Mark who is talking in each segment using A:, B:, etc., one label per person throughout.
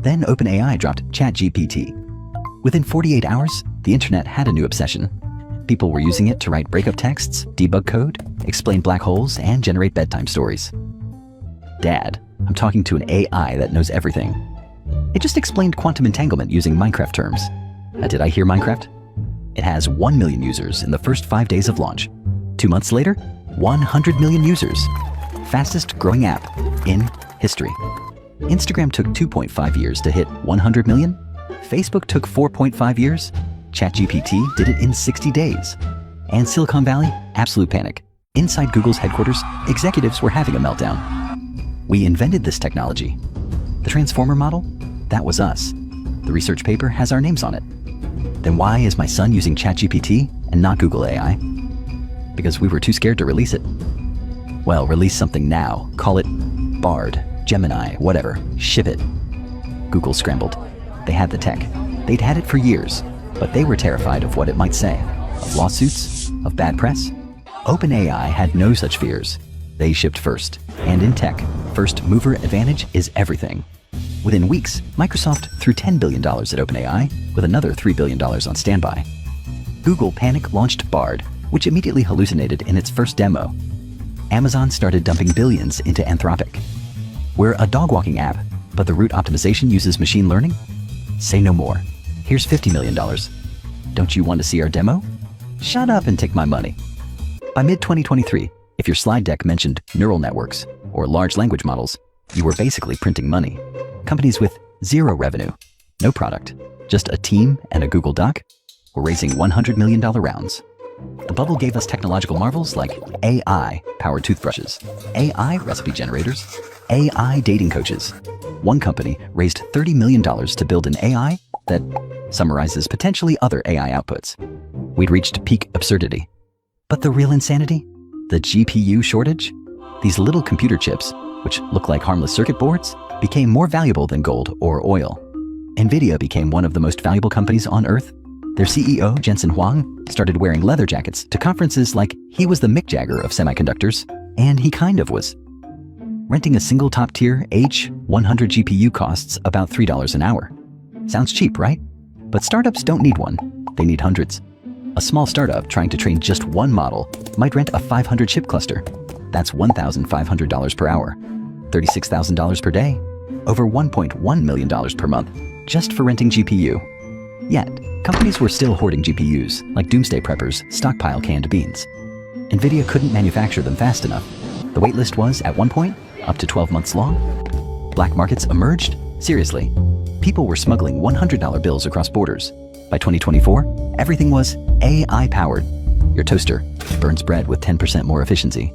A: Then OpenAI dropped ChatGPT. Within 48 hours, the internet had a new obsession. People were using it to write breakup texts, debug code, explain black holes, and generate bedtime stories. Dad, I'm talking to an AI that knows everything. It just explained quantum entanglement using Minecraft terms. Did I hear Minecraft? It has 1 million users in the first 5 days of launch. 2 months later, 100 million users. Fastest growing app in history. Instagram took 2.5 years to hit 100 million. Facebook took 4.5 years. ChatGPT did it in 60 days. And Silicon Valley, absolute panic. Inside Google's headquarters, executives were having a meltdown. We invented this technology. The transformer model? That was us. The research paper has our names on it. Then why is my son using ChatGPT and not Google AI? Because we were too scared to release it. Well, release something now. Call it Bard, Gemini, whatever. Ship it. Google scrambled. They had the tech. They'd had it for years, but they were terrified of what it might say. Of lawsuits? Of bad press? OpenAI had no such fears. They shipped first. And in tech, first mover advantage is everything. Within weeks, Microsoft threw $10 billion at OpenAI, with another $3 billion on standby. Google panic launched Bard, which immediately hallucinated in its first demo. Amazon started dumping billions into Anthropic. We're a dog-walking app, but the route optimization uses machine learning? Say no more. Here's $50 million. Don't you want to see our demo? Shut up and take my money. By mid-2023, if your slide deck mentioned neural networks or large language models, you were basically printing money. Companies with zero revenue, no product, just a team and a Google Doc were raising $100 million rounds. The bubble gave us technological marvels like AI-powered toothbrushes, AI recipe generators, AI dating coaches. One company raised $30 million to build an AI that summarizes potentially other AI outputs. We'd reached peak absurdity. But the real insanity? The GPU shortage? These little computer chips, which look like harmless circuit boards, became more valuable than gold or oil. Nvidia became one of the most valuable companies on Earth. Their CEO, Jensen Huang, started wearing leather jackets to conferences like he was the Mick Jagger of semiconductors, and he kind of was. Renting a single top-tier H100 GPU costs about $3 an hour. Sounds cheap, right? But startups don't need one. They need hundreds. A small startup trying to train just one model might rent a 500-chip cluster. That's $1,500 per hour, $36,000 per day, over $1.1 million per month, just for renting GPU. Yet, companies were still hoarding GPUs, like doomsday preppers stockpile canned beans. Nvidia couldn't manufacture them fast enough. The waitlist was, at one point, up to 12 months long. Black markets emerged? Seriously. People were smuggling $100 bills across borders. By 2024, everything was AI-powered. Your toaster burns bread with 10% more efficiency.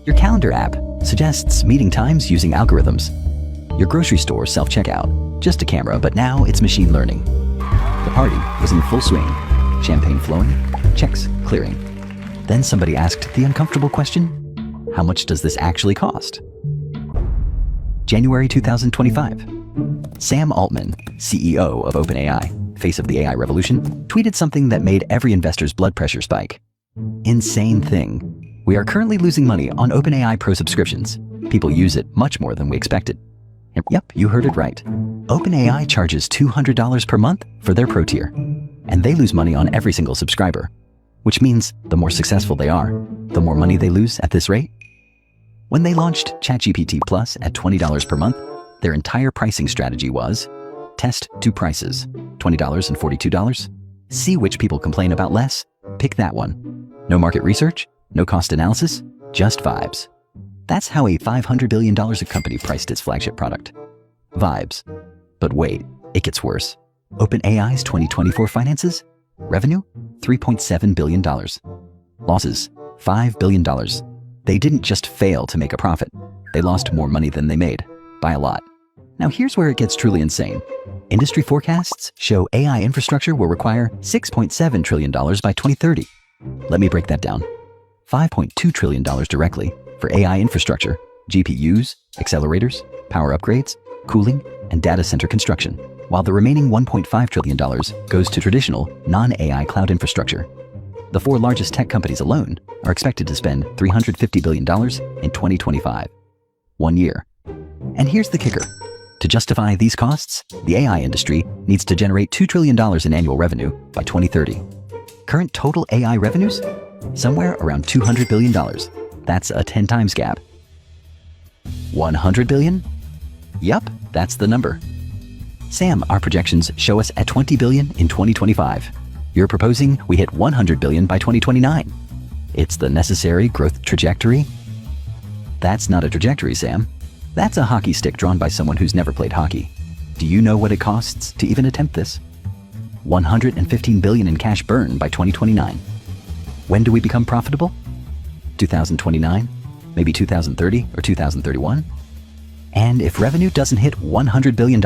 A: Your calendar app suggests meeting times using algorithms. Your grocery store self-checkout, just a camera, but now it's machine learning. The party was in full swing, champagne flowing, checks clearing. Then somebody asked the uncomfortable question, how much does this actually cost? January 2025. Sam Altman, CEO of OpenAI, face of the AI revolution, tweeted something that made every investor's blood pressure spike. Insane thing. We are currently losing money on OpenAI Pro subscriptions. People use it much more than we expected. Yep, you heard it right. OpenAI charges $200 per month for their Pro tier, and they lose money on every single subscriber, which means the more successful they are, the more money they lose at this rate. When they launched ChatGPT Plus at $20 per month, their entire pricing strategy was test two prices, $20 and $42. See which people complain about less, pick that one. No market research, no cost analysis, just vibes. That's how a $500 billion company priced its flagship product. Vibes. But wait, it gets worse. OpenAI's 2024 finances? Revenue? $3.7 billion. Losses? $5 billion. They didn't just fail to make a profit. They lost more money than they made, by a lot. Now here's where it gets truly insane. Industry forecasts show AI infrastructure will require $6.7 trillion by 2030. Let me break that down. $5.2 trillion directly for AI infrastructure, GPUs, accelerators, power upgrades, cooling, and data center construction, while the remaining $1.5 trillion goes to traditional, non-AI cloud infrastructure. The four largest tech companies alone are expected to spend $350 billion in 2025. 1 year. And here's the kicker. To justify these costs, the AI industry needs to generate $2 trillion in annual revenue by 2030. Current total AI revenues? Somewhere around $200 billion. That's a 10 times gap. 100 billion? Yup, that's the number. Sam, our projections show us at 20 billion in 2025. You're proposing we hit 100 billion by 2029. It's the necessary growth trajectory? That's not a trajectory, Sam. That's a hockey stick drawn by someone who's never played hockey. Do you know what it costs to even attempt this? 115 billion in cash burn by 2029. When do we become profitable? 2029? Maybe 2030 or 2031? And if revenue doesn't hit $100 billion?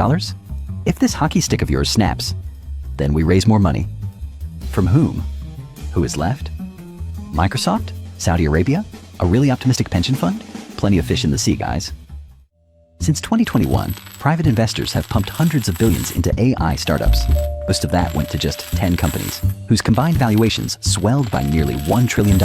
A: If this hockey stick of yours snaps, then we raise more money. From whom? Who is left? Microsoft? Saudi Arabia? A really optimistic pension fund? Plenty of fish in the sea, guys. Since 2021, private investors have pumped hundreds of billions into AI startups. Most of that went to just 10 companies, whose combined valuations swelled by nearly $1 trillion.